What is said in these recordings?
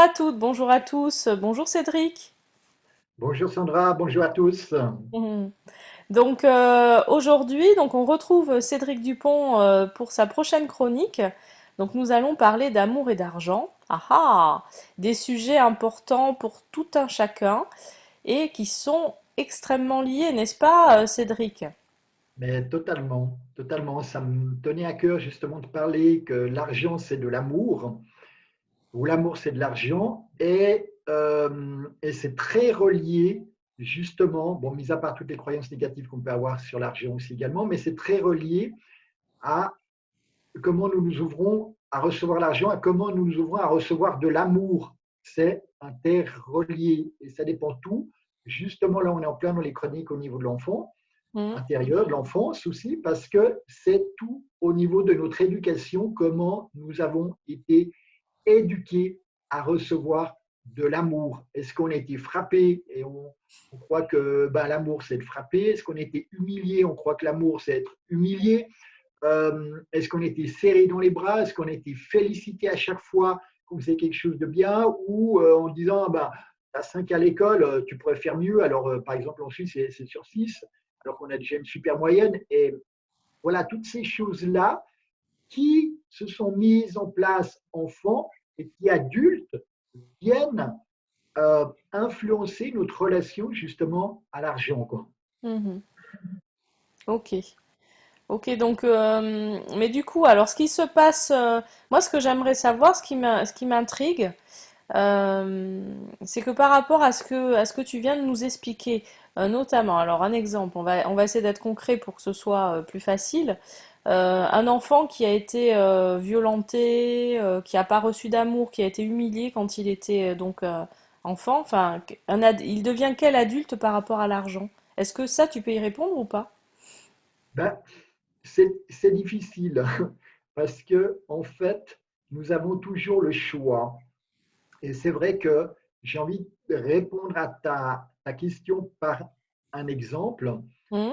à toutes, bonjour à tous, bonjour Cédric. Bonjour Sandra, bonjour à tous. Mhm. Aujourd'hui, on retrouve Cédric Dupont pour sa prochaine chronique. Donc nous allons parler d'amour et d'argent. Ah ah, des sujets importants pour tout un chacun et qui sont extrêmement liés, n'est-ce pas, Cédric? Mais totalement, totalement. Ça me tenait à cœur justement de parler que l'argent c'est de l'amour, ou l'amour c'est de l'argent, et c'est très relié justement, bon, mis à part toutes les croyances négatives qu'on peut avoir sur l'argent aussi également, mais c'est très relié à comment nous nous ouvrons à recevoir l'argent, à comment nous nous ouvrons à recevoir de l'amour. C'est interrelié et ça dépend tout. Justement, là, on est en plein dans les chroniques au niveau de l'enfant Mhm. intérieur, de l'enfance aussi, parce que c'est tout au niveau de notre éducation, comment nous avons été éduqués à recevoir de l'amour. Est-ce qu'on a été frappé et on croit que ben, l'amour c'est de frapper? Est-ce qu'on a été humilié? On croit que l'amour c'est être humilié. Est-ce qu'on a été serré dans les bras? Est-ce qu'on a été félicité à chaque fois qu'on faisait quelque chose de bien? Ou en disant, bah, tu as 5 à l'école, tu pourrais faire mieux. Alors, par exemple, en Suisse, c'est sur 6, alors qu'on a déjà une super moyenne. Et voilà, toutes ces choses-là qui se sont mises en place enfant et qui, adultes, viennent influencer notre relation justement à l'argent, quoi. Mhm. Ok. Ok, mais du coup, alors ce qui se passe, moi ce que j'aimerais savoir, ce qui m'intrigue, c'est que par rapport à ce que tu viens de nous expliquer, notamment, alors un exemple, on va essayer d'être concret pour que ce soit plus facile. Un enfant qui a été violenté, qui n'a pas reçu d'amour, qui a été humilié quand il était enfant, enfin, il devient quel adulte par rapport à l'argent? Est-ce que ça, tu peux y répondre ou pas? Ben, c'est difficile parce que en fait, nous avons toujours le choix. Et c'est vrai que j'ai envie de répondre à ta question par un exemple. Hmm.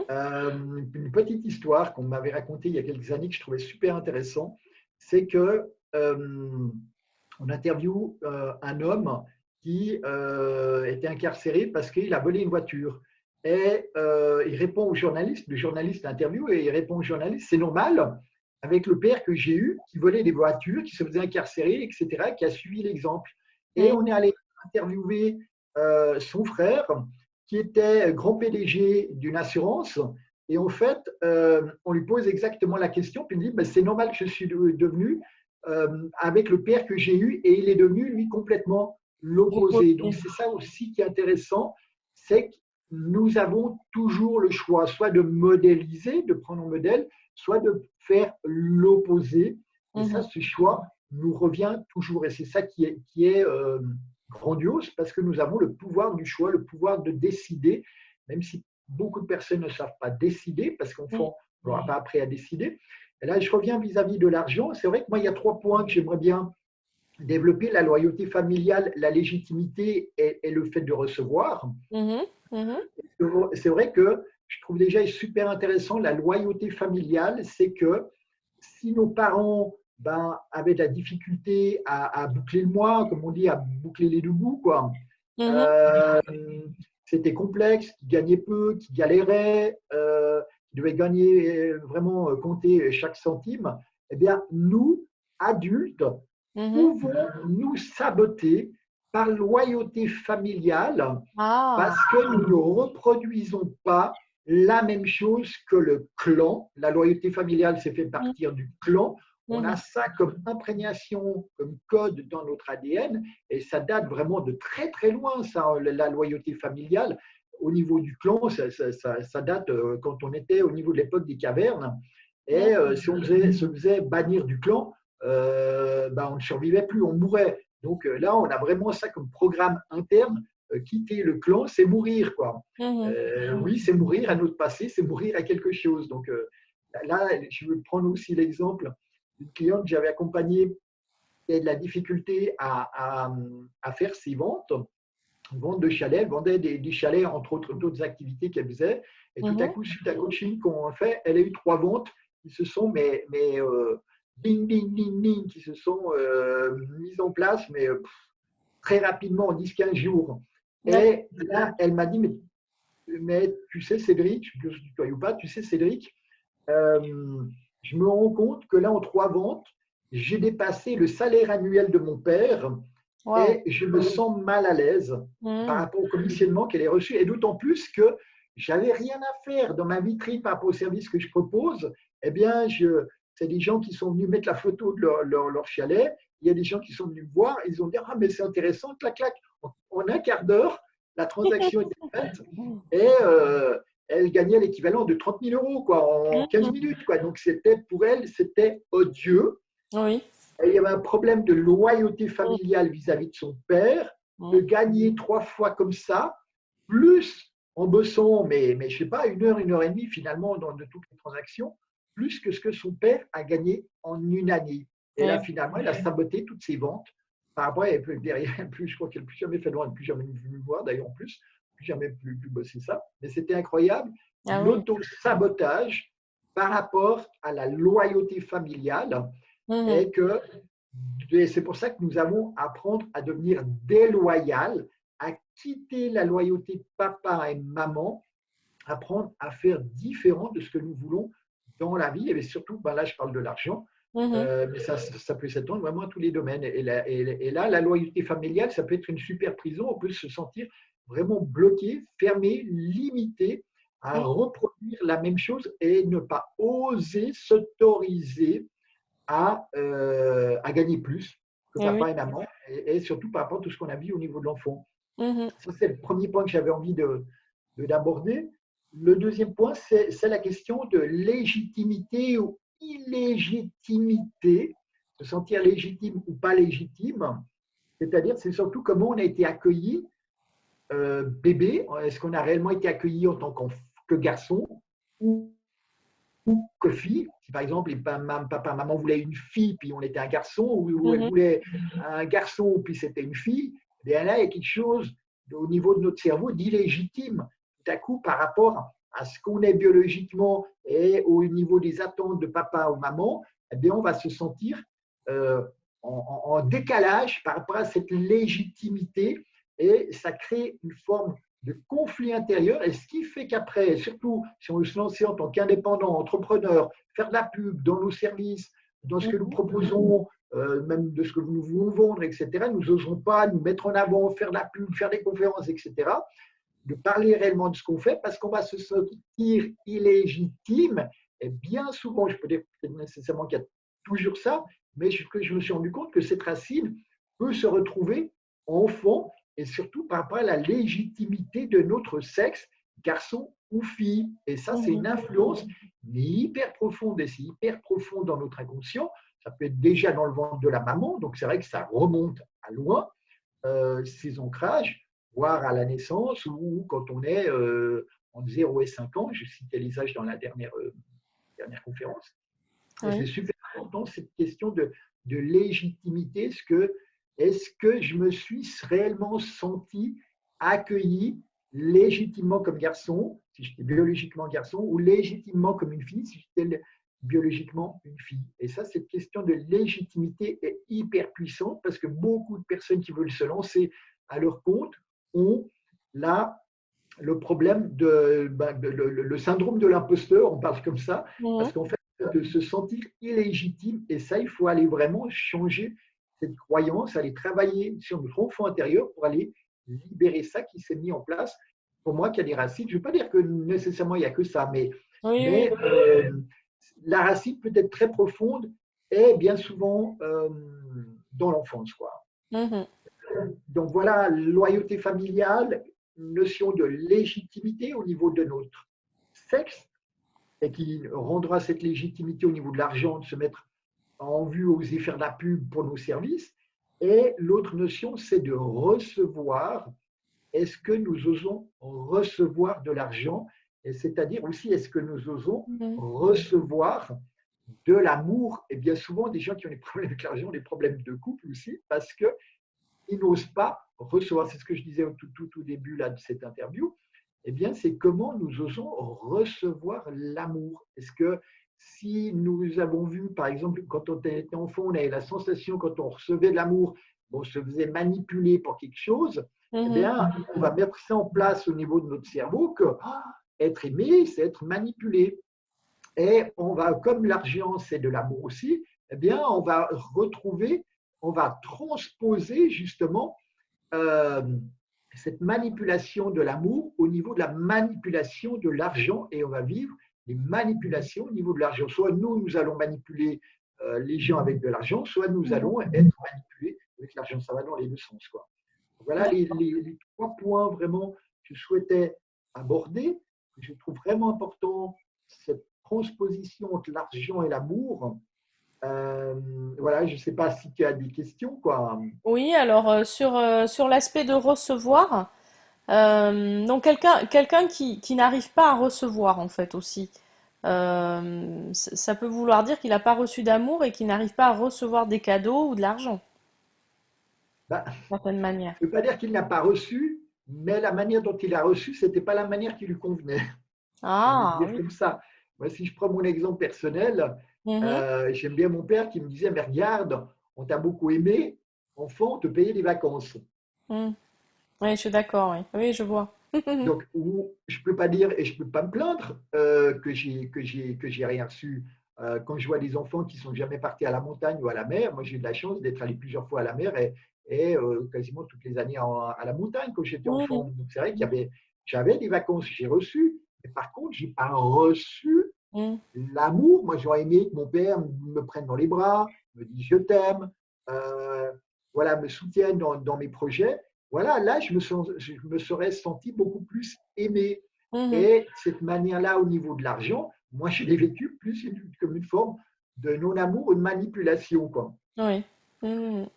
Une petite histoire qu'on m'avait racontée il y a quelques années que je trouvais super intéressant, c'est que on interviewe un homme qui était incarcéré parce qu'il a volé une voiture. Et il répond au journaliste, le journaliste interview et il répond au journaliste, c'est normal, avec le père que j'ai eu, qui volait des voitures, qui se faisait incarcérer, etc., qui a suivi l'exemple. Et on est allé interviewer son frère, qui était grand PDG d'une assurance. Et en fait, on lui pose exactement la question, puis il dit, ben, c'est normal que je suis devenu avec le père que j'ai eu, et il est devenu, lui, complètement l'opposé. Donc, c'est ça aussi qui est intéressant, c'est que nous avons toujours le choix, soit de modéliser, de prendre en modèle, soit de faire l'opposé. Et ça, Mhm. ce choix nous revient toujours. Et c'est ça qui est grandiose, parce que nous avons le pouvoir du choix, le pouvoir de décider, même si beaucoup de personnes ne savent pas décider, parce qu'on Mhm. ne leur a pas appris à décider. Et là, je reviens vis-à-vis de l'argent. C'est vrai que moi, il y a 3 points que j'aimerais bien développer: la loyauté familiale, la légitimité et le fait de recevoir. Mhm. Mhm. C'est vrai que je trouve déjà super intéressant la loyauté familiale, c'est que si nos parents ben, avaient de la difficulté à boucler le mois, comme on dit, à boucler les deux bouts, quoi, Mhm. euh, c'était complexe, qui gagnaient peu, qui galéraient, qui devaient gagner vraiment compter chaque centime, eh bien, nous, adultes, Mhm. pouvons nous saboter par loyauté familiale Ah. parce que nous ne reproduisons pas la même chose que le clan. La loyauté familiale, c'est fait Mhm. partir du clan. On a Mhm. ça comme imprégnation, comme code dans notre ADN, et ça date vraiment de très très loin, ça, la loyauté familiale. Au niveau du clan, ça date quand on était au niveau de l'époque des cavernes. Et si on se faisait bannir du clan, ben, on ne survivait plus, on mourait. Donc là, on a vraiment ça comme programme interne. Quitter le clan, c'est mourir, quoi. Mhm. Oui, c'est mourir à notre passé, c'est mourir à quelque chose. Donc là, je veux prendre aussi l'exemple d'une cliente que j'avais accompagnée qui a de la difficulté à faire ses ventes. Vente de chalets, elle vendait des chalets, entre autres d'autres activités qu'elle faisait. Et tout à Mhm. coup, suite à coaching qu'on fait, elle a eu 3 ventes qui se sont, ding, ding, ding, ding, qui se sont mises en place, mais très rapidement, en 10-15 jours. D'accord. Et là, elle m'a dit, mais tu sais, Cédric, je ne sais ou pas, tu sais, Cédric, euh, je me rends compte que là, en 3 ventes, j'ai dépassé le salaire annuel de mon père Waouh. et je me sens mal à l'aise par Mhm. rapport au commissionnement qu'elle a reçu. Et d'autant plus que j'avais rien à faire dans ma vitrine par rapport au service que je propose. Eh bien, c'est des gens qui sont venus mettre la photo de leur chalet. Il y a des gens qui sont venus me voir. Ils ont dit, ah, mais c'est intéressant, clac, clac. En un quart d'heure, la transaction était faite et elle gagnait l'équivalent de 30 000 euros quoi, en 15 Mhm. minutes. Quoi. Donc, pour elle, c'était odieux. Oui. Et il y avait un problème de loyauté familiale vis-à-vis de son père, de Mhm. gagner 3 fois comme ça, plus en bossant, mais je ne sais pas, 1 heure et demie finalement de toutes les transactions, plus que ce que son père a gagné en une année. Et Eh là, oui. finalement, il a saboté toutes ses ventes. Après, derrière, je crois qu'elle n'a plus jamais fait de vente, elle n'a plus jamais vu me voir d'ailleurs en plus, plus jamais plus bosser ça. Mais c'était incroyable, Ah oui. l'auto-sabotage par rapport à la loyauté familiale Mhm. et que et c'est pour ça que nous allons apprendre à devenir déloyal, à quitter la loyauté de papa et maman, apprendre à faire différent de ce que nous voulons dans la vie. Et surtout, ben là, je parle de l'argent, Mhm. mais ça peut s'étendre vraiment à tous les domaines. Et là, la loyauté familiale, ça peut être une super prison. On peut se sentir vraiment bloqué, fermé, limité à reproduire la même chose et ne pas oser s'autoriser à gagner plus que Eh oui. papa et maman, et surtout par rapport à tout ce qu'on a vu au niveau de l'enfant. Mhm. Ça, c'est le premier point que j'avais envie d'aborder. Le deuxième point, c'est la question de légitimité ou illégitimité, se sentir légitime ou pas légitime. C'est-à-dire, c'est surtout comment on a été accueilli bébé. Est-ce qu'on a réellement été accueilli en tant que garçon ou que fille. Si par exemple, papa, maman voulaient une fille, puis on était un garçon, ou elle Mhm. voulait un garçon, puis c'était une fille, eh bien là, il y a quelque chose au niveau de notre cerveau d'illégitime, tout à coup, par rapport à ce qu'on est biologiquement et au niveau des attentes de papa ou maman, eh bien, on va se sentir euh, en décalage par rapport à cette légitimité et ça crée une forme de conflit intérieur. Et ce qui fait qu'après, surtout si on veut se lancer en tant qu'indépendant, entrepreneur, faire de la pub dans nos services, dans ce que nous Mhm. proposons, même de ce que nous voulons vendre, etc., nous n'osons pas nous mettre en avant, faire de la pub, faire des conférences, etc., de parler réellement de ce qu'on fait parce qu'on va se sentir illégitime. Et bien souvent, je peux dire nécessairement qu'il y a toujours ça, mais je me suis rendu compte que cette racine peut se retrouver enfant et surtout par rapport à la légitimité de notre sexe, garçon ou fille. Et ça, c'est Mhm. une influence hyper profonde et c'est hyper profond dans notre inconscient. Ça peut être déjà dans le ventre de la maman, donc c'est vrai que ça remonte à loin, ces ancrages, voire à la naissance ou quand on est entre 0 et 5 ans. Je citais les âges dans la dernière conférence. Et c'est Oui. super important cette question de légitimité. Est-ce que je me suis réellement senti accueilli légitimement comme garçon, si j'étais biologiquement garçon, ou légitimement comme une fille, si j'étais biologiquement une fille. Et ça, cette question de légitimité est hyper puissante parce que beaucoup de personnes qui veulent se lancer à leur compte ont là le problème le syndrome de l'imposteur, on parle comme ça, Mhm. parce qu'en fait, de se sentir illégitime, et ça, il faut aller vraiment changer cette croyance, aller travailler sur notre enfant intérieur pour aller libérer ça qui s'est mis en place. Pour moi, qu'il y a des racines, je ne veux pas dire que nécessairement il n'y a que ça, mais, Oui, oui. mais la racine peut être très profonde et bien souvent dans l'enfance, quoi. Mhm. Donc voilà, loyauté familiale, notion de légitimité au niveau de notre sexe, et qui rendra cette légitimité au niveau de l'argent, de se mettre en vue, oser faire de la pub pour nos services. Et l'autre notion, c'est de recevoir. Est-ce que nous osons recevoir de l'argent? Et c'est-à-dire aussi, est-ce que nous osons Mhm. recevoir de l'amour? Et bien souvent, des gens qui ont des problèmes avec l'argent ont des problèmes de couple aussi, parce que ils n'osent pas recevoir. C'est ce que je disais au tout début là, de cette interview. Eh bien, c'est comment nous osons recevoir l'amour. Est-ce que si nous avons vu, par exemple, quand on était enfant, on avait la sensation, quand on recevait de l'amour, on se faisait manipuler pour quelque chose, eh Mhm. bien, on va mettre ça en place au niveau de notre cerveau que être aimé, c'est être manipulé. Et on va, comme l'argent, c'est de l'amour aussi, eh bien, on va retrouver, on va transposer justement euh, cette manipulation de l'amour au niveau de la manipulation de l'argent et on va vivre les manipulations au niveau de l'argent. Soit nous, nous allons manipuler les gens avec de l'argent, soit nous Mhm. allons être manipulés avec l'argent. Ça va dans les deux sens, quoi. Voilà les trois points vraiment que je souhaitais aborder, que je trouve vraiment important, cette transposition entre l'argent et l'amour. Voilà, je ne sais pas si tu as des questions, quoi. Oui, alors sur l'aspect de recevoir, donc quelqu'un qui n'arrive pas à recevoir en fait aussi. Ça peut vouloir dire qu'il n'a pas reçu d'amour et qu'il n'arrive pas à recevoir des cadeaux ou de l'argent, Ben, d'une certaine manière. je ne veux pas dire qu'il n'a pas reçu, mais la manière dont il a reçu, ce n'était pas la manière qui lui convenait. Je vais Ah dire oui. comme ça. Moi, si je prends mon exemple personnel, Mhm. j'aime bien mon père qui me disait, mais regarde, on t'a beaucoup aimé, enfant, on te payait des vacances. Mhm. Oui, je suis d'accord, oui. Oui, je vois. Donc, je ne peux pas dire et je ne peux pas me plaindre que j'ai rien reçu. Quand je vois des enfants qui sont jamais partis à la montagne ou à la mer, moi j'ai eu de la chance d'être allé plusieurs fois à la mer et quasiment toutes les années à la montagne quand j'étais enfant. Mhm. Donc c'est vrai j'avais des vacances, j'ai reçu, mais par contre, j'ai pas reçu Mhm. l'amour. Moi j'aurais aimé que mon père me prenne dans les bras, me dise je t'aime, euh, voilà, me soutienne dans mes projets. Voilà, là, je me serais senti beaucoup plus aimé. Mhm. Et cette manière-là, au niveau de l'argent, moi, je l'ai vécu plus comme une forme de non-amour ou de manipulation, quoi. Oui. Mhm.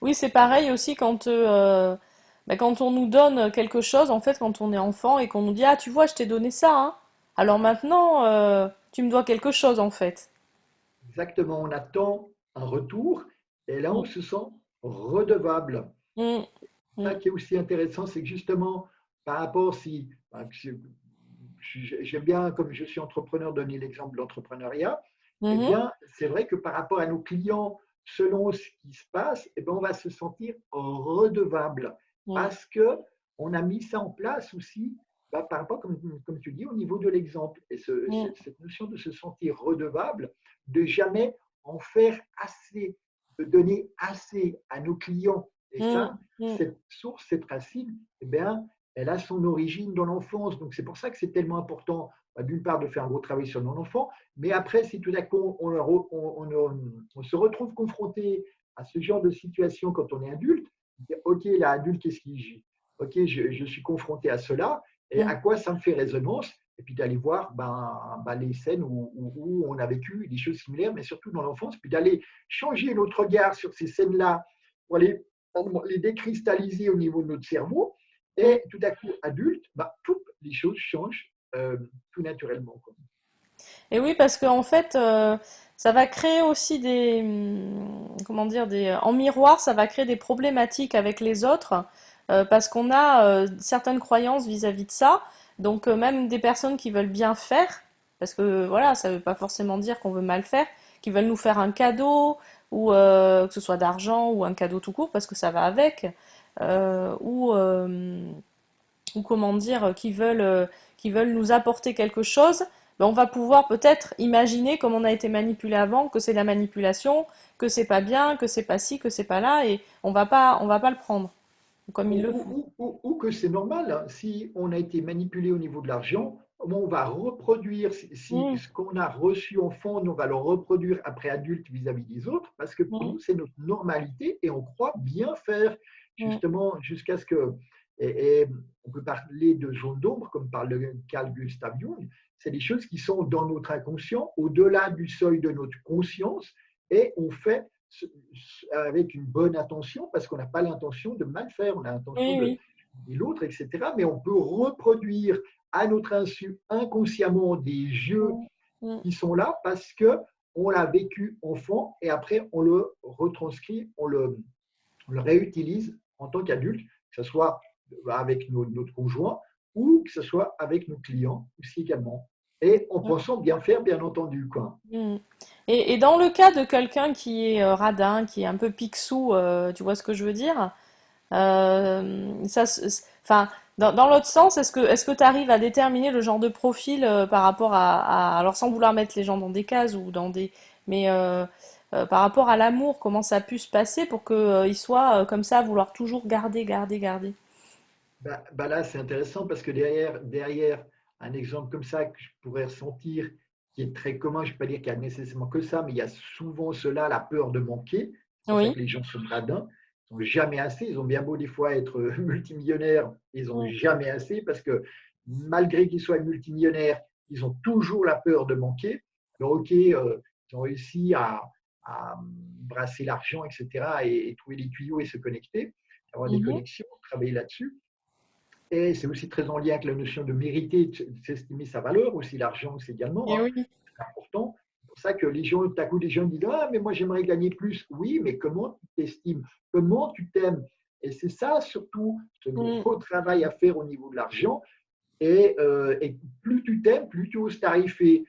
Oui, c'est pareil aussi quand on nous donne quelque chose, en fait, quand on est enfant et qu'on nous dit, ah, tu vois, je t'ai donné ça, hein. Alors maintenant, tu me dois quelque chose, en fait. Exactement, on attend un retour et là, on Mm, se sent redevable. mm, Ça mm, qui est aussi intéressant, c'est que justement, par rapport si, j'aime bien, comme je suis entrepreneur, donner l'exemple de l'entrepreneuriat, eh mhm, bien, c'est vrai que par rapport à nos clients, selon ce qui se passe, eh bien, on va se sentir redevable mm, parce que on a mis ça en place aussi par rapport, comme tu dis, au niveau de l'exemple. Et mm, cette notion de se sentir redevable, de jamais en faire assez, de donner assez à nos clients. Et mm, ça, mm, cette source, cette racine, eh bien, elle a son origine dans l'enfance. Donc, c'est pour ça que c'est tellement important, d'une part, de faire un gros travail sur nos enfants, mais après, si tout d'un coup, on se retrouve confronté à ce genre de situation quand on est adulte, OK, là, adulte, qu'est-ce qui. OK, je suis confronté à cela, et mm. à quoi ça me fait résonance? Et puis d'aller voir les scènes où on a vécu des choses similaires, mais surtout dans l'enfance, puis d'aller changer notre regard sur ces scènes-là pour les décristalliser au niveau de notre cerveau. Mm. Et tout à coup, adulte, toutes les choses changent tout naturellement, quoi. Et oui, parce qu'en fait, ça va créer aussi comment dire, en miroir, ça va créer des problématiques avec les autres, parce qu'on a certaines croyances vis-à-vis de ça. Donc même des personnes qui veulent bien faire, parce que voilà, ça veut pas forcément dire qu'on veut mal faire, qui veulent nous faire un cadeau ou que ce soit d'argent ou un cadeau tout court, parce que ça va avec, euh, ou euh, ou comment dire, qui veulent nous apporter quelque chose, ben on va pouvoir peut-être imaginer, comme on a été manipulé avant, que c'est de la manipulation, que c'est pas bien, que c'est pas ci, que c'est pas là, et on va pas le prendre comme ils le font. Ou que c'est normal, hein. Si on a été manipulé au niveau de l'argent, on va reproduire, Mmh, ce qu'on a reçu enfant, on va le reproduire après adulte vis-à-vis des autres, parce que pour mmh, nous, c'est notre normalité et on croit bien faire, mmh, justement, jusqu'à ce que. Et on peut parler de zone d'ombre, comme parle le Carl Gustav Jung, c'est des choses qui sont dans notre inconscient, au-delà du seuil de notre conscience, et on fait avec une bonne intention, parce qu'on n'a pas l'intention de mal faire, on a l'intention oui, de oui. l'autre, etc. Mais on peut reproduire à notre insu inconsciemment des jeux Mmh, mmh, qui sont là parce que on l'a vécu enfant et après on le retranscrit, on le réutilise en tant qu'adulte, que ce soit avec notre conjoint ou que ce soit avec nos clients aussi également. et en pensant bien faire, bien entendu, quoi. Mm. Et dans le cas de quelqu'un qui est radin, qui est un peu picsou, tu vois ce que je veux dire? Enfin, dans l'autre sens, est-ce que tu arrives à déterminer le genre de profil par rapport alors sans vouloir mettre les gens dans des cases ou dans des, mais par rapport à l'amour, comment ça a pu se passer pour que il soit comme ça, à vouloir toujours garder, garder, garder. Bah là, c'est intéressant parce que derrière un exemple comme ça que je pourrais ressentir, qui est très commun, je ne vais pas dire qu'il y a nécessairement que ça, mais il y a souvent cela, la peur de manquer. C'est pour ça Oui. que les gens sont radins. Ils n'ont jamais assez. Ils ont bien beau des fois être multimillionnaires, ils n'ont Mm. jamais assez parce que malgré qu'ils soient multimillionnaires, ils ont toujours la peur de manquer. Alors, ok, ils ont réussi à brasser l'argent, etc., et trouver les tuyaux et se connecter, avoir des Mhm. connexions, travailler là-dessus. Et c'est aussi très en lien avec la notion de mériter, de s'estimer sa valeur, aussi l'argent, c'est également Et hein, oui. c'est important. C'est pour ça que les gens, tout à coup, les gens disent ah, mais moi j'aimerais gagner plus. Oui, mais comment tu t'estimes? Comment tu t'aimes? Et c'est ça surtout ce Mm. gros travail à faire au niveau de l'argent. Et plus tu t'aimes, plus tu oses tarifer.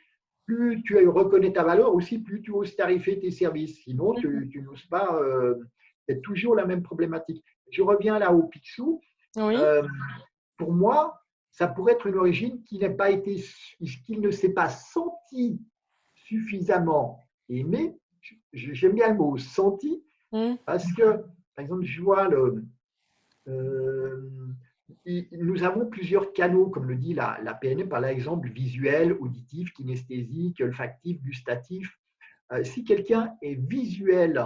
Plus tu reconnais ta valeur aussi, plus tu oses tarifer tes services. Sinon, Mhm. tu n'oses pas. C'est toujours la même problématique. Je reviens là au Picsou. Oui. Euh, pour moi, ça pourrait être une origine qui n'a pas été, qu'il ne s'est pas senti suffisamment aimé. J'aime bien le mot senti Mm. parce que, par exemple, je vois euh, nous avons plusieurs canaux, comme le dit la PNL, par exemple visuel, auditif, kinesthésique, olfactif, gustatif. Si quelqu'un est visuel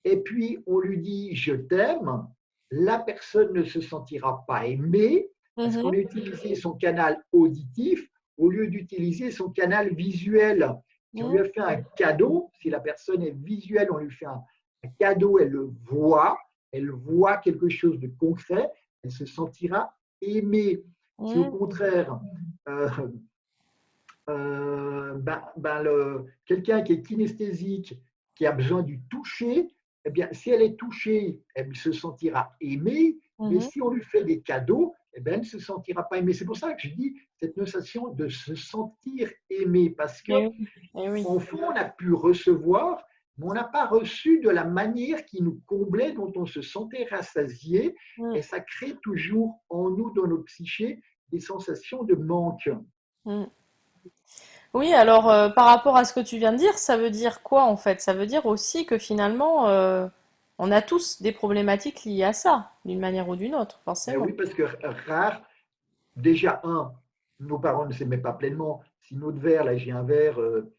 et puis on lui dit je t'aime, la personne ne se sentira pas aimée parce qu'on Mhm. a utilisé son canal auditif au lieu d'utiliser son canal visuel. Si on lui Mm. a fait un cadeau, si la personne est visuelle, on lui fait un cadeau, elle voit quelque chose de concret, elle se sentira aimée. Si au Mm. contraire, euh, quelqu'un qui est kinesthésique, qui a besoin du toucher, eh bien, si elle est touchée, elle se sentira aimée, mais Mhm. si on lui fait des cadeaux, eh bien, elle ne se sentira pas aimée. C'est pour ça que je dis cette notion de se sentir aimé, parce que Et oui. Et oui. en fond, on a pu recevoir, mais on n'a pas reçu de la manière qui nous comblait, dont on se sentait rassasié, Mm. et ça crée toujours en nous, dans nos psychés, des sensations de manque. Mm. Oui, alors par rapport à ce que tu viens de dire, ça veut dire quoi en fait? Ça veut dire aussi que finalement, on a tous des problématiques liées à ça, d'une manière ou d'une autre, Ben forcément. oui, parce que rare, déjà, nos parents ne s'aimaient pas pleinement. Si notre verre, là j'ai un verre on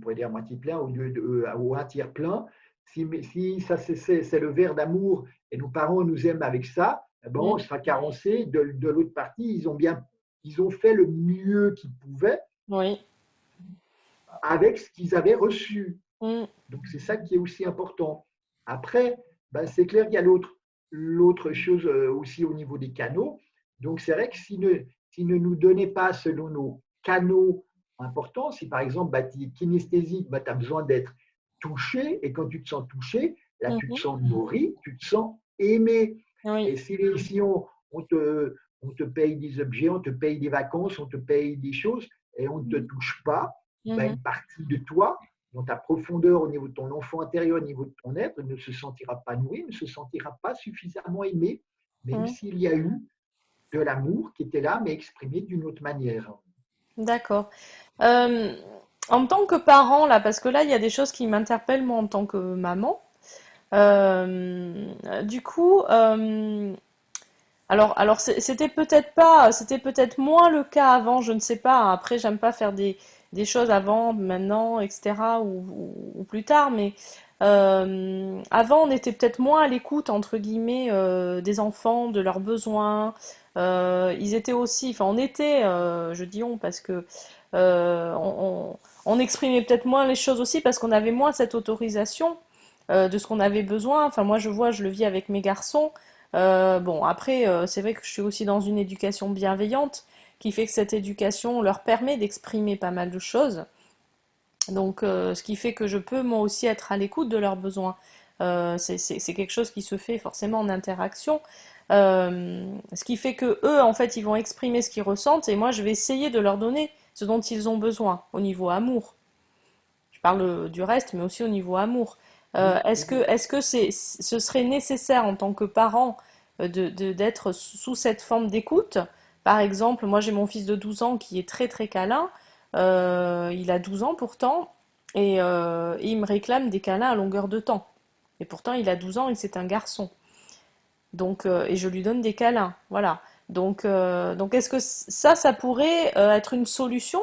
pourrait dire à moitié plein au lieu ou un tiers plein, si ça c'est le verre d'amour et nos parents nous aiment avec ça, eh ben, on Mm. sera carencé. De l'autre partie, ils ont fait le mieux qu'ils pouvaient Oui. avec ce qu'ils avaient reçu. Mm. Donc c'est ça qui est aussi important. Après, ben, c'est clair qu'il y a l'autre chose aussi au niveau des canaux. Donc c'est vrai que s'ils ne nous donnaient pas selon nos canaux importants, si par exemple bah, tu es kinesthésique, bah, tu as besoin d'être touché, et quand tu te sens touché, là tu te Mhm. sens nourri, tu te sens aimé. Oui. Et si on te paye des objets, on te paye des vacances, on te paye des choses, et on ne te Mhm. touche pas, bah, Mhm. une partie de toi dans ta profondeur, au niveau de ton enfant intérieur, au niveau de ton être, ne se sentira pas nourri, ne se sentira pas suffisamment aimé, même Mhm. s'il y a eu de l'amour qui était là, mais exprimé d'une autre manière. D'accord. Euh, En tant que parent, là, parce que là, il y a des choses qui m'interpellent, moi, en tant que maman. Du coup, alors c'était peut-être moins le cas avant, je ne sais pas. Après, j'aime pas faire des choses avant, maintenant, etc. ou plus tard, mais avant, on était peut-être moins à l'écoute, entre guillemets, des enfants, de leurs besoins. Ils étaient aussi, enfin, on était, je dis on, parce que on exprimait peut-être moins les choses aussi, parce qu'on avait moins cette autorisation de ce qu'on avait besoin. Enfin, moi, je vois, je le vis avec mes garçons. Bon, après, c'est vrai que je suis aussi dans une éducation bienveillante qui fait que cette éducation leur permet d'exprimer pas mal de choses. Donc, ce qui fait que je peux moi aussi être à l'écoute de leurs besoins. C'est quelque chose qui se fait forcément en interaction. Ce qui fait que eux, en fait, ils vont exprimer ce qu'ils ressentent et moi, je vais essayer de leur donner ce dont ils ont besoin au niveau amour. Je parle du reste, mais aussi au niveau amour. Oui, oui. Ce serait nécessaire en tant que parent d'être sous cette forme d'écoute? Par exemple, moi j'ai mon fils de 12 ans qui est très très câlin. Il a 12 ans pourtant, et il me réclame des câlins à longueur de temps. Et pourtant il a 12 ans et c'est un garçon. Donc, et je lui donne des câlins. Voilà. Donc est-ce que ça pourrait être une solution?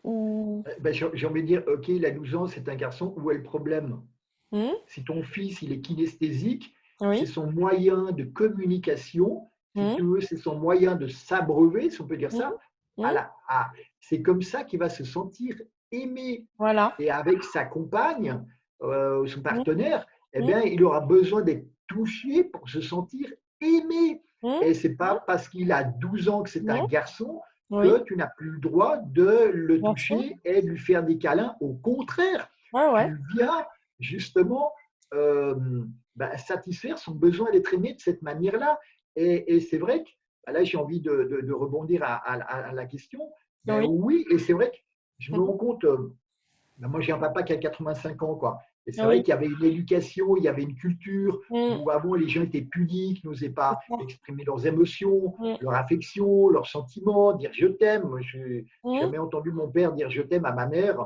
Ou... Ben, j'ai envie de dire, OK, il a 12 ans, c'est un garçon, où est le problème? Hmm. Si ton fils, il est kinesthésique, c'est Oui. son moyen de communication, si Hmm. tu veux, c'est son moyen de s'abreuver, si on peut dire Hmm. ça. Hmm. C'est comme ça qu'il va se sentir aimé. Voilà. Et avec sa compagne, son Mm, partenaire, eh mm, bien, il aura besoin d'être touché pour se sentir aimé. mm, Et c'est pas parce qu'il a 12 ans que c'est un mm. garçon Oui, que tu n'as plus le droit de le bien sûr. toucher et de lui faire des câlins. Au contraire, Ouais, ouais. tu viens justement euh, satisfaire son besoin d'être aimé de cette manière-là. Et c'est vrai que bah là, j'ai envie de rebondir à la question. Ben Oui. oui, et c'est vrai que je me Mhm. rends compte, ben moi, j'ai un papa qui a 85 ans, quoi. Et c'est vrai Oui. qu'il y avait une éducation, il y avait une culture Mm, où avant les gens étaient pudiques, n'osaient c'est pas ça. exprimer leurs émotions, Mm, leur affection, leurs sentiments, dire je t'aime. Moi, je n'ai mm. jamais entendu mon père dire je t'aime à ma mère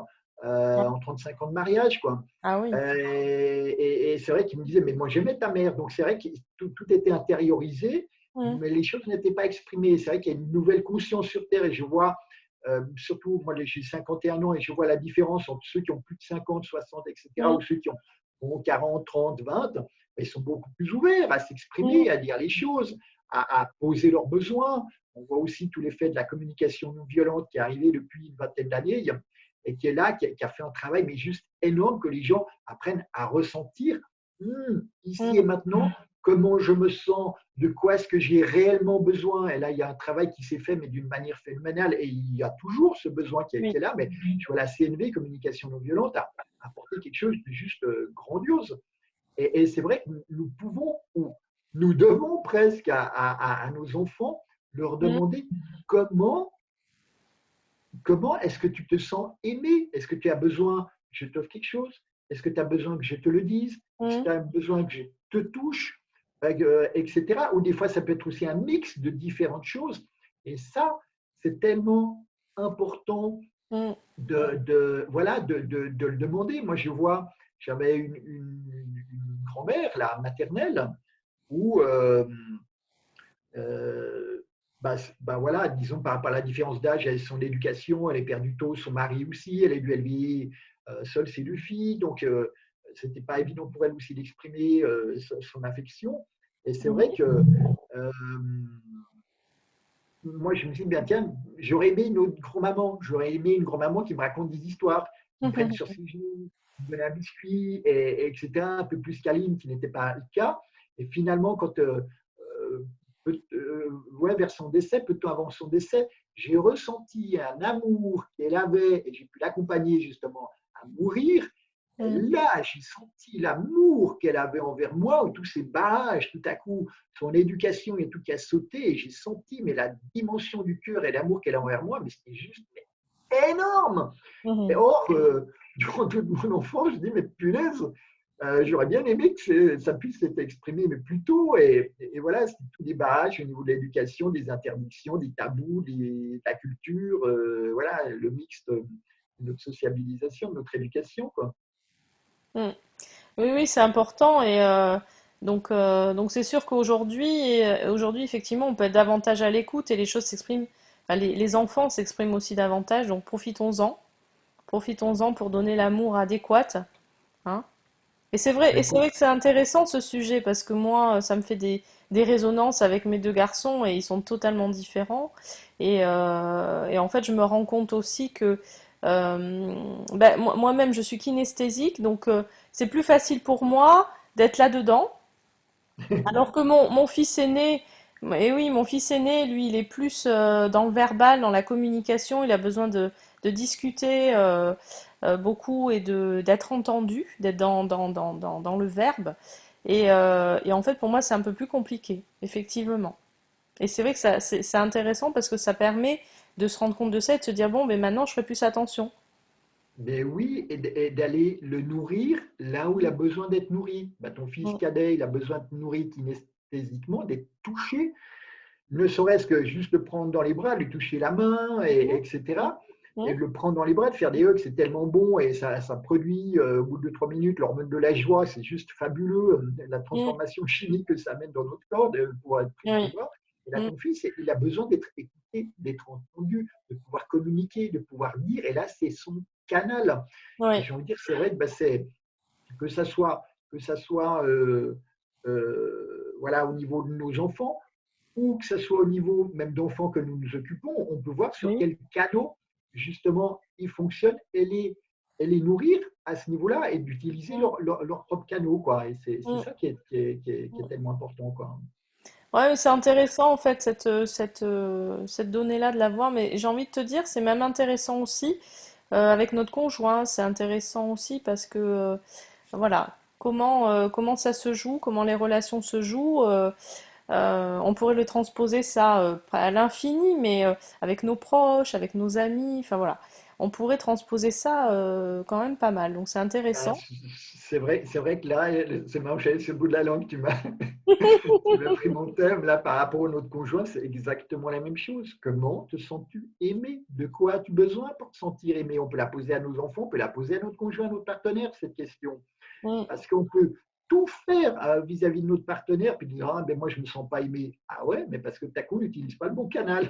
Ah en 35 ans de mariage, quoi. ah oui. Et c'est vrai qu'il me disait, mais moi j'aimais ta mère. Donc c'est vrai que tout était intériorisé, Mm, mais les choses n'étaient pas exprimées. C'est vrai qu'il y a une nouvelle conscience sur Terre et je vois surtout, moi j'ai 51 ans et je vois la différence entre ceux qui ont plus de 50, 60, etc., mm, ou ceux qui ont 40, 30, 20. Ils sont beaucoup plus ouverts à mm, s'exprimer, à dire les choses, à poser leurs besoins. On voit aussi tout l'effet de la communication non violente qui est arrivé depuis une vingtaine d'années et qui est là, qui a fait un travail mais juste énorme que les gens apprennent à ressentir ici et mm. maintenant comment je me sens, de quoi est-ce que j'ai réellement besoin. Et là, il y a un travail qui s'est fait, mais d'une manière phénoménale. Et il y a toujours ce besoin qui Oui. est là. Mais je vois la CNV, communication non violente, a apporté quelque chose de juste grandiose. Et c'est vrai que nous pouvons, ou nous devons presque à nos enfants leur Mm, demander comment, comment est-ce que tu te sens aimé. Est-ce que tu as besoin que je t'offre quelque chose? Est-ce que tu as besoin que je te le dise? Est-ce que mm, tu as besoin que je te touche? Etc. Ou des fois, ça peut être aussi un mix de différentes choses. Et ça, c'est tellement important mm, voilà, de le demander. Moi, je vois, j'avais une grand-mère, la maternelle, où euh, voilà, disons par rapport à la différence d'âge et son éducation, elle est perdue tôt, son mari aussi, elle a dû élever seule ses deux filles, donc c'était pas évident pour elle aussi d'exprimer son affection. Et c'est vrai mhm. que euh, moi, je me suis dit, bien, tiens, j'aurais aimé une autre grand-maman, j'aurais aimé une grand-maman qui me raconte des histoires, qui me prenne sur ses genoux, qui me donne un biscuit, etc., un peu plus câline, qui n'était pas le cas. Et finalement, quand ouais, vers son décès, peu de temps avant son décès, j'ai ressenti un amour qu'elle avait et j'ai pu l'accompagner justement à mourir. Et Mm, là, j'ai senti l'amour qu'elle avait envers moi, où tous ces barrages, tout à coup, son éducation et tout qui a sauté, et j'ai senti mais la dimension du cœur et l'amour qu'elle a envers moi, mais c'était juste énorme. Et mhm. or, durant toute mon enfance, je dis, mais punaise, j'aurais bien aimé que ça puisse être exprimé, mais plus tôt. Et voilà, c'est tous des barrages au niveau de l'éducation, des interdictions, des tabous, de la culture, voilà, le mixte de notre sociabilisation, de notre éducation, quoi. Mm. Oui, oui, c'est important et donc c'est sûr aujourd'hui effectivement on peut être davantage à l'écoute et les choses s'expriment, enfin, les enfants s'expriment aussi davantage donc profitons-en pour donner l'amour adéquat, hein. Ben, Et c'est vrai que c'est intéressant ce sujet parce que moi ça me fait des résonances avec mes deux garçons et ils sont totalement différents et en fait je me rends compte aussi que moi-même je suis kinesthésique donc c'est plus facile pour moi d'être là-dedans. Alors que mon fils aîné, et oui, mon fils aîné, lui, il est plus dans le verbal, dans la communication, il a besoin de discuter beaucoup et d'être entendu, d'être dans le verbe. Et en fait, pour moi, c'est un peu plus compliqué, effectivement. Et c'est vrai que c'est intéressant parce que ça permet de se rendre compte de ça et de se dire, bon, mais maintenant, je ferai plus attention. Mais oui, et d'aller le nourrir là où il a besoin d'être nourri. Bah, ton fils Mm, cadet, il a besoin de nourrir kinesthésiquement, d'être touché, ne serait-ce que juste le prendre dans les bras, lui toucher la main, etc. Et mm, de le prendre dans les bras, de faire des hugs, c'est tellement bon et ça produit au bout de 3 minutes l'hormone de la joie, c'est juste fabuleux, la mm, transformation chimique que ça amène dans notre corps de pouvoir être pris dans les oui, bras. Et là, mm, ton fils, il a besoin d'être écouté, d'être entendu, de pouvoir communiquer, de pouvoir dire, et là, c'est son canal. Et oui, j'ai envie de dire, c'est vrai que bah, que ça soit, que ça soit voilà, au niveau de nos enfants, ou que ce soit au niveau même d'enfants que nous nous occupons, on peut voir sur oui, quel canot, justement, ils fonctionnent et les nourrir à ce niveau-là et d'utiliser mm, leur propre canot. Quoi. Et c'est mm. ça qui est tellement important. Quoi. Ouais, mais c'est intéressant en fait cette donnée-là de l'avoir, mais j'ai envie de te dire, c'est même intéressant aussi avec notre conjoint, c'est intéressant aussi parce que voilà, comment ça se joue, comment les relations se jouent. On pourrait le transposer ça pas à l'infini, mais avec nos proches, avec nos amis, enfin voilà. On pourrait transposer ça quand même pas mal, donc c'est Ah, intéressant. c'est vrai que là, c'est marrant, j'avais ce bout de la langue, tu m'as pris mon thème là par rapport à notre conjoint, c'est exactement la même chose. Comment te sens-tu aimé? De quoi as-tu besoin pour te sentir aimé? On peut la poser à nos enfants, on peut la poser à notre conjoint, à notre partenaire, cette question. Mm, Parce qu'on peut tout faire vis-à-vis de notre partenaire, puis dire, ah, ben moi, je ne me sens pas aimé. Ah ouais, mais parce que ta coup, n'utilise pas le bon canal.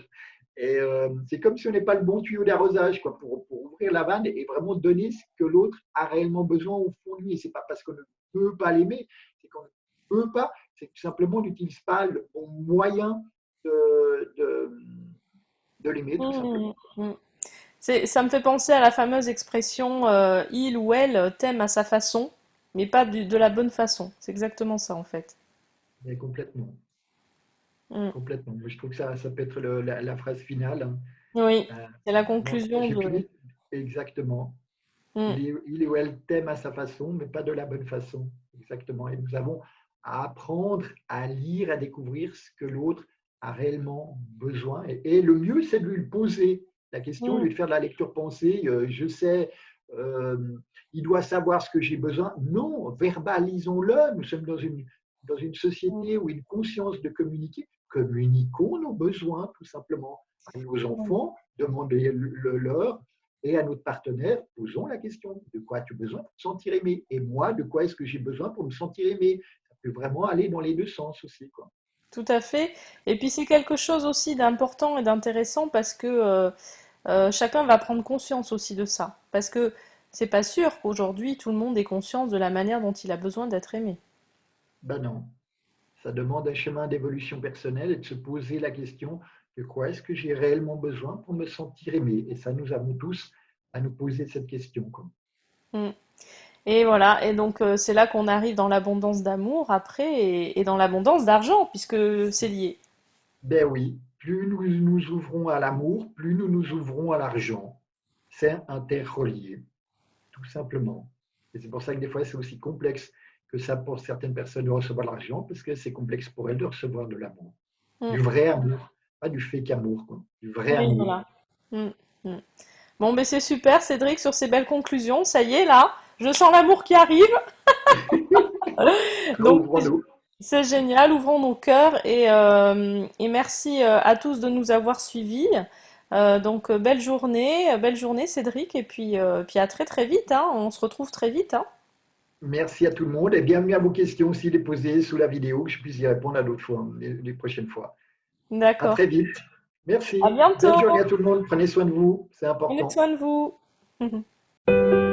Et c'est comme si on n'est pas le bon tuyau d'arrosage quoi, pour ouvrir la vanne et vraiment donner ce que l'autre a réellement besoin au fond de lui. Et ce n'est pas parce qu'on ne peut pas l'aimer, c'est qu'on ne peut pas, c'est tout simplement on n'utilise pas le bon moyen de, de, de l'aimer, tout mm, simplement. mm. Ça me fait penser à la fameuse expression il ou elle t'aime à sa façon, mais pas de la bonne façon. C'est exactement ça en fait. Mais complètement, Mm. complètement. Moi, je trouve que ça peut être la phrase finale. Hein. Oui, Euh, c'est la non, conclusion j'ai de. plus exactement. Mm. Il ou elle t'aime à sa façon, mais pas de la bonne façon. Exactement. Et nous avons à apprendre à lire, à découvrir ce que l'autre a réellement besoin. Et le mieux, c'est de lui poser la question, au lieu Mm. de faire de la lecture pensée. Je sais, euh, il doit savoir ce que j'ai besoin. Non, verbalisons-le. Nous sommes dans une société où il y a une conscience de communiquer. Communiquons nos besoins, tout simplement. À nos Mm. enfants, demandez-le leur et à notre partenaire, posons la question, de quoi as-tu besoin pour te sentir aimé? Et moi, de quoi est-ce que j'ai besoin pour me sentir aimé? Ça peut vraiment aller dans les deux sens aussi. Quoi. Tout à fait. Et puis c'est quelque chose aussi d'important et d'intéressant parce que chacun va prendre conscience aussi de ça. Parce que c'est pas sûr qu'aujourd'hui tout le monde ait conscience de la manière dont il a besoin d'être aimé. Ben non, ça demande un chemin d'évolution personnelle et de se poser la question de quoi est-ce que j'ai réellement besoin pour me sentir aimé? Et ça, nous avons tous à nous poser cette question. Quoi. Mm. Et voilà, et donc c'est là qu'on arrive dans l'abondance d'amour après et dans l'abondance d'argent, puisque c'est lié. Ben oui, plus nous nous ouvrons à l'amour, plus nous nous ouvrons à l'argent. C'est interrelié. Tout simplement. Et c'est pour ça que des fois, c'est aussi complexe que ça pour certaines personnes de recevoir de l'argent, parce que c'est complexe pour elles de recevoir de l'amour. Mm. Du vrai amour, pas du fake amour, quoi. Du vrai Oui, amour. voilà. Mm. Mm. Bon, mais c'est super, Cédric, sur ces belles conclusions. Ça y est, là, je sens l'amour qui arrive. Donc, Ouvrons-nous. c'est génial, ouvrons nos cœurs et merci à tous de nous avoir suivis. Donc, belle journée, Cédric, et puis à très très vite, hein. On se retrouve très vite, hein. Merci à tout le monde et bienvenue à vos questions aussi les poser sous la vidéo, que je puisse y répondre à d'autres fois, les prochaines fois. À D'accord. très vite. À Merci. Belle bientôt. journée à tout le monde. Prenez soin de vous, c'est Prenez important. soin de vous.